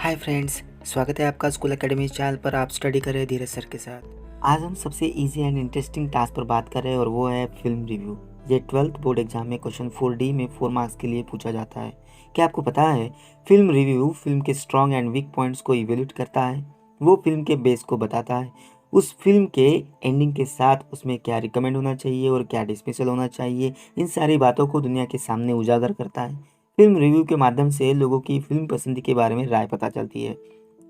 Hi friends, स्वागत है आपका स्कूल एकेडमी चैनल पर। आप स्टडी कर रहे हैं धीरज सर के साथ। आज हम सबसे इजी एंड इंटरेस्टिंग टास्क पर बात कर रहे हैं और वो है फिल्म रिव्यू। ये 12th बोर्ड एग्जाम में क्वेश्चन 4D में 4 मार्क्स के लिए पूछा जाता है। क्या आपको पता है फिल्म रिव्यू फिल्म के स्ट्रॉन्ग एंड वीक पॉइंट्स को इवेल्यूट करता है। वो फिल्म के बेस को बताता है, उस फिल्म के एंडिंग के साथ उसमें क्या रिकमेंड होना चाहिए और क्या डिसमिसल होना चाहिए। इन सारी बातों को दुनिया के सामने उजागर करता है। फिल्म रिव्यू के माध्यम से लोगों की फिल्म पसंद के बारे में राय पता चलती है।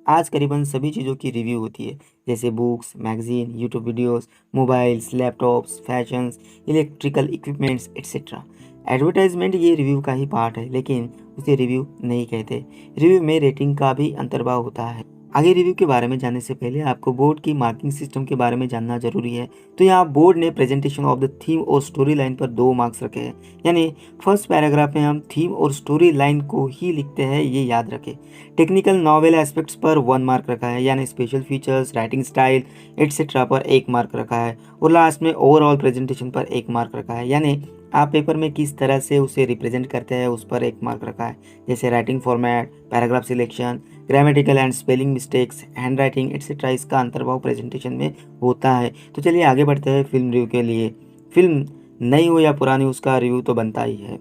आज करीबन सभी चीज़ों की रिव्यू होती है, जैसे books, magazine, YouTube videos, mobiles, laptops, fashions, electrical equipments etcetera. Advertisement ये रिव्यू का ही पार्ट है, लेकिन उसे रिव्यू नहीं कहते। रिव्यू में रेटिंग का भी अंतर्भाव होता है। आगे रिव्यू के बारे में जानने से पहले आपको बोर्ड की मार्किंग सिस्टम के बारे में जानना जरूरी है। तो यहाँ बोर्ड ने प्रेजेंटेशन ऑफ द थीम और स्टोरी लाइन पर 2 मार्क्स रखे हैं। यानी फर्स्ट पैराग्राफ में हम थीम और स्टोरी लाइन को ही लिखते हैं, ये याद रखें। टेक्निकल नॉवेल एस्पेक्ट्स पर 1 मार्क रखा है, यानी special features, writing style etcetera पर 1 मार्क रखा है। और लास्ट में ओवरऑल प्रेजेंटेशन पर 1 मार्क रखा है, यानी आप पेपर में किस तरह से उसे रिप्रेजेंट करते हैं उस पर 1 मार्क रखा है। जैसे writing format, paragraph selection, grammatical and spelling mistakes, hand writing etcetera, इसका अंतर्भाव प्रेजेंटेशन में होता है। तो चलिए आगे बढ़ते हैं फिल्म रिव्यू के लिए। फिल्म नई हो या पुरानी, उसका रिव्यू तो बनता ही है।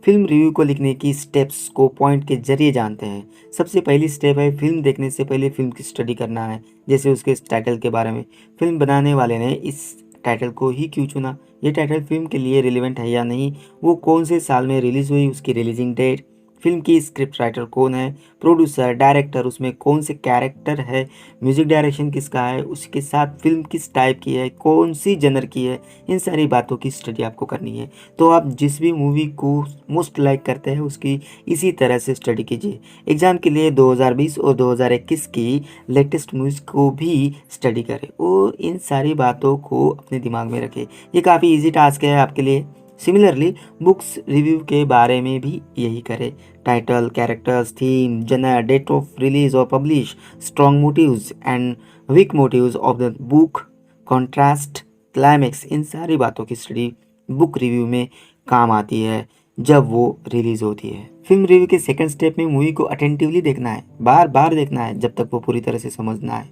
फिल्म रिव्यू को लिखने की स्टेप्स को पॉइंट के जरिए जानते हैं। सबसे पहली स्टेप है फिल्म देखने से पहले फिल्म की स्टडी करना है, जैसे उसके टाइटल के बारे में। फिल्म बनाने वाले ने इस टाइटल को ही क्यों चुना, ये टाइटल फिल्म के लिए रिलेवेंट है या नहीं, वो कौन से साल में रिलीज हुई, उसकी रिलीजिंग डेट, फिल्म की स्क्रिप्ट राइटर कौन है, प्रोड्यूसर, डायरेक्टर, उसमें कौन से कैरेक्टर है, म्यूजिक डायरेक्शन किसका है, उसके साथ फिल्म किस टाइप की है, कौन सी जनर की है। इन सारी बातों की स्टडी आपको करनी है। तो आप जिस भी मूवी को मोस्ट लाइक करते हैं उसकी इसी तरह से स्टडी कीजिए। एग्जाम के लिए 2020 और 2021 की लेटेस्ट मूवीज को भी स्टडी करें और इन सारी बातों को अपने दिमाग में रखें। ये काफ़ी इजी टास्क है आपके लिए। सिमिलरली बुक्स रिव्यू के बारे में भी यही करें। Title, characters, theme, genre, date of release और publish, strong motives and weak motives of the book, contrast, climax, इन सारी बातों की स्टडी बुक रिव्यू में काम आती है जब वो रिलीज होती है। फिल्म रिव्यू के सेकंड स्टेप में मूवी को अटेंटिवली देखना है, बार बार देखना है जब तक वो पूरी तरह से समझ ना आए।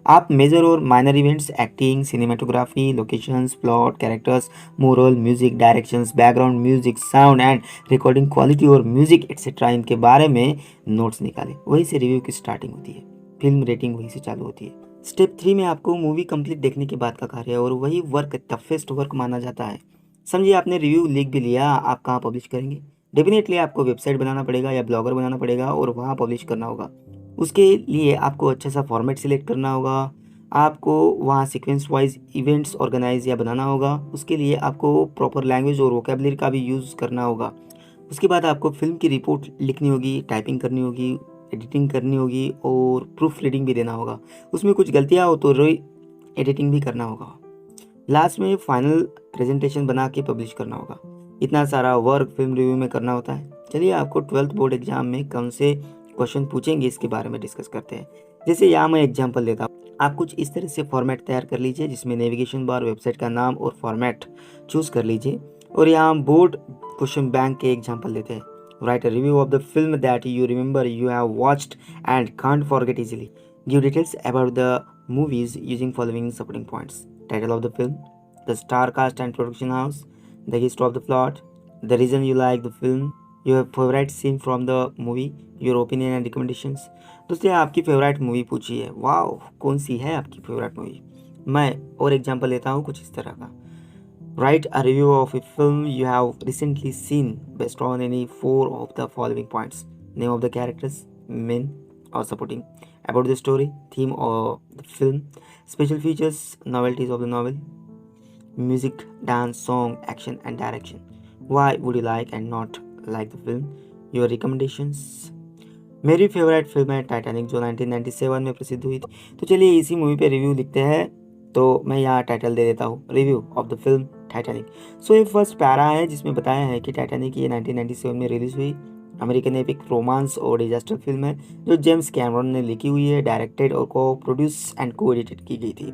आप मेजर और minor events, acting, cinematography, locations, plot, characters, moral, music, directions, background music, sound and recording quality और म्यूजिक एक्सेट्रा, इनके बारे में नोट्स निकालें। वहीं से रिव्यू की स्टार्टिंग होती है, फिल्म रेटिंग वहीं से चालू होती है। स्टेप 3 में आपको मूवी कंप्लीट देखने के बाद का कार्य है और वही वर्क टफेस्ट वर्क माना जाता है। समझिए आपने रिव्यू लिख भी लिया, आप कहाँ पब्लिश करेंगे? डेफिनेटली आपको वेबसाइट बनाना पड़ेगा या ब्लॉगर बनाना पड़ेगा और वहाँ पब्लिश करना होगा। उसके लिए आपको अच्छा सा फॉर्मेट सिलेक्ट करना होगा, आपको वहाँ सीक्वेंस वाइज इवेंट्स ऑर्गेनाइज या बनाना होगा। उसके लिए आपको प्रॉपर लैंग्वेज और वोकेबलरी का भी यूज़ करना होगा। उसके बाद आपको फिल्म की रिपोर्ट लिखनी होगी, टाइपिंग करनी होगी, एडिटिंग करनी होगी और प्रूफ रीडिंग भी देना होगा। उसमें कुछ गलतियाँ हो तो एडिटिंग भी करना होगा। लास्ट में फाइनल प्रेजेंटेशन बना के पब्लिश करना होगा। इतना सारा वर्क फिल्म रिव्यू में करना होता है। चलिए आपको 12th बोर्ड एग्जाम में कौन से क्वेश्चन पूछेंगे इसके बारे में डिस्कस करते हैं। जैसे यहाँ मैं एग्जांपल देता हूँ, आप कुछ इस तरह से फॉर्मेट तैयार कर लीजिए जिसमें नेविगेशन बार, वेबसाइट का नाम और फॉर्मेट चूज कर लीजिए। और यहाँ बोर्ड क्वेश्चन बैंक के एग्जाम्पल लेते हैं। Right a review of the film that you remember you have watched and can't forget easily. Give details about the movies using following supporting points: title of the film, the star cast and production house, the history of the plot, the reason you like the film, your favorite scene from the movie, your opinion and recommendations। दोस्तों आपकी favourite movie पूछी है, wow कौन सी है आपकी favourite movie. मैं और example लेता हूँ कुछ इस तरह का। Right a review of A film you have recently seen based on any 4 of the following points: name of the characters, main or supporting, about the story, theme of the film, special features, novelties of the novel, music, dance, song, action and direction. Why would you like and not like the film? Your recommendations। मेरी favourite film है Titanic, जो 1997 में प्रसिद्ध हुई थी। तो चलिए इसी मूवी पे रिव्यू लिखते हैं। तो मैं यहाँ टाइटल दे देता हूँ, review of the film Titanic. So ये फर्स्ट पैरा है जिसमें बताया है कि टाइटैनिक ये 1997 में रिलीज हुई अमेरिकन एपिक रोमांस और डिजास्टर फिल्म है जो जेम्स कैमरन ने लिखी हुई है, डायरेक्टेड और को प्रोड्यूस एंड को एडिटेड की गई थी।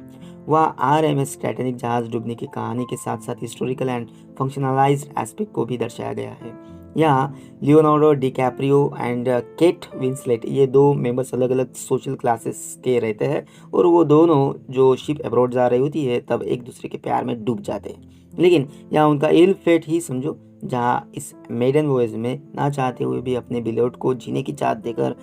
वह RMS टाइटैनिक जहाज डूबने की कहानी के साथ साथ हिस्टोरिकल एंड फंक्शनलाइज्ड एस्पेक्ट को भी दर्शाया गया है। यहाँ Leonardo DiCaprio and Kate Winslet ये दो मेंबर्स अलग अलग सोशल क्लासेस के रहते हैं और वो दोनों जो शिप अब्रॉड जा रही होती है तब एक दूसरे के प्यार में डूब जाते हैं। लेकिन यहाँ उनका इल फेट ही समझो, जहाँ इस मेडन वॉयज में ना चाहते हुए भी अपने बिलोट को जीने की चाहत देकर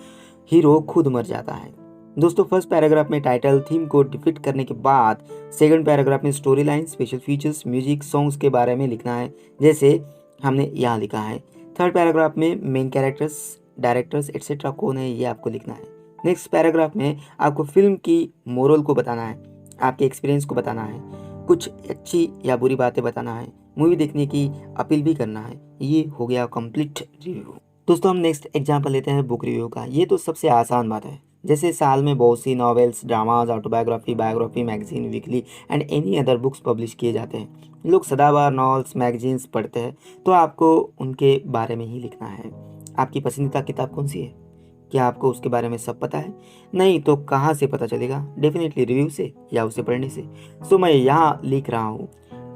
हीरो खुद मर जाता है। दोस्तों फर्स्ट पैराग्राफ में टाइटल थीम को डिफिट करने के बाद सेकंड पैराग्राफ में story line, special features, music, songs के बारे में लिखना है, जैसे हमने यहाँ लिखा है। थर्ड पैराग्राफ में मेन कैरेक्टर्स, डायरेक्टर्स एक्सेट्रा कौन है ये आपको लिखना है। नेक्स्ट पैराग्राफ में आपको फिल्म की मोरल को बताना है, आपके एक्सपीरियंस को बताना है, कुछ अच्छी या बुरी बातें बताना है, मूवी देखने की अपील भी करना है। ये हो गया कंप्लीट रिव्यू। दोस्तों हम नेक्स्ट एग्जांपल लेते हैं बुक रिव्यू का। ये तो सबसे आसान बात है, जैसे साल में बहुत सी novels, dramas, autobiography, biography, magazine, weekly and any other books publish किए जाते हैं। लोग सदाबहार नॉवेल्स, मैगजीन्स पढ़ते हैं, तो आपको उनके बारे में ही लिखना है। आपकी पसंदीदा किताब कौन सी है? क्या आपको उसके बारे में सब पता है? नहीं तो कहाँ से पता चलेगा? डेफिनेटली रिव्यू से या उसे पढ़ने से। सो मैं यहाँ लिख रहा हूँ।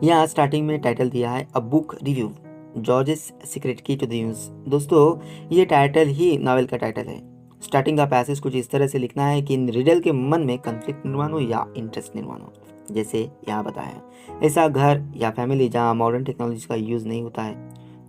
यहाँ स्टार्टिंग में टाइटल दिया है a book review, George's secret की टू द न्यूज़। दोस्तों ये टाइटल ही नॉवेल का टाइटल है। स्टार्टिंग का पैसेज कुछ इस तरह से लिखना है कि रीडर के मन में कन्फ्लिक्ट निर्माण हो या इंटरेस्ट निर्माण हो, जैसे यहाँ बताया। ऐसा घर या फैमिली जहाँ मॉडर्न टेक्नोलॉजी का यूज़ नहीं होता है,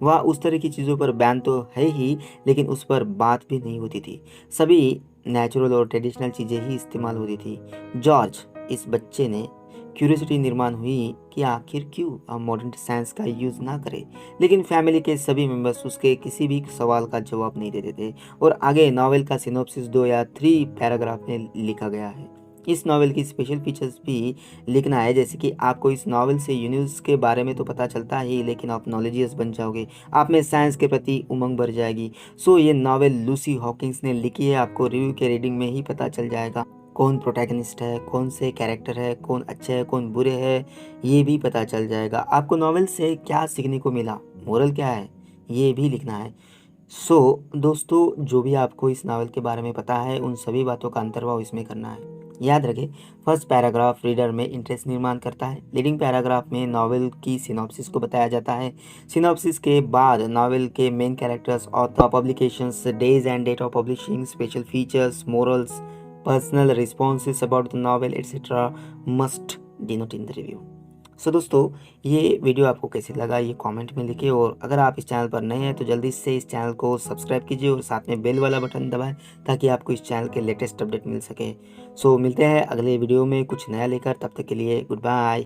वहाँ उस तरह की चीज़ों पर बैन तो है ही, लेकिन उस पर बात भी नहीं होती थी। सभी नेचुरल और ट्रेडिशनल चीज़ें ही इस्तेमाल होती थी। जॉर्ज इस बच्चे ने क्यूरियोसिटी निर्माण हुई कि आखिर क्यों हम मॉडर्न साइंस का यूज़ ना करें, लेकिन फैमिली के सभी मेंबर्स उसके किसी भी सवाल का जवाब नहीं देते थे। और आगे नॉवेल का सिनॉप्सिस 2 या 3 पैराग्राफ में लिखा गया है। इस नॉवेल की स्पेशल फीचर्स भी लिखना है, जैसे कि आपको इस नॉवेल से यूनिवर्स के बारे में तो पता चलता ही, लेकिन आप नॉलेजियस बन जाओगे, आप में साइंस के प्रति उमंग बढ़ जाएगी। सो ये नॉवेल लूसी हॉकिंस ने लिखी है। आपको रिव्यू के रीडिंग में ही पता चल जाएगा कौन प्रोटैगनिस्ट है, कौन से कैरेक्टर है, कौन अच्छे है, कौन बुरे है, ये भी पता चल जाएगा। आपको नॉवेल से क्या सीखने को मिला, मोरल क्या है, ये भी लिखना है। दोस्तों जो भी आपको इस नावल के बारे में पता है उन सभी बातों का अंतर्भाव इसमें करना है। याद रखें, फर्स्ट पैराग्राफ रीडर में इंटरेस्ट निर्माण करता है। लीडिंग पैराग्राफ में नॉवेल की सिनॉप्सिस को बताया जाता है। सिनॉप्सिस के बाद नॉवेल के main characters, author, publications, days and date of publishing, special features, morals, personal responses about the novel etcetera must denote in the review. दोस्तों ये वीडियो आपको कैसे लगा ये कमेंट में लिखिए, और अगर आप इस चैनल पर नए हैं तो जल्दी से इस चैनल को सब्सक्राइब कीजिए और साथ में बेल वाला बटन दबाएं ताकि आपको इस चैनल के लेटेस्ट अपडेट मिल सके। मिलते हैं अगले वीडियो में कुछ नया लेकर, तब तक के लिए गुड बाय।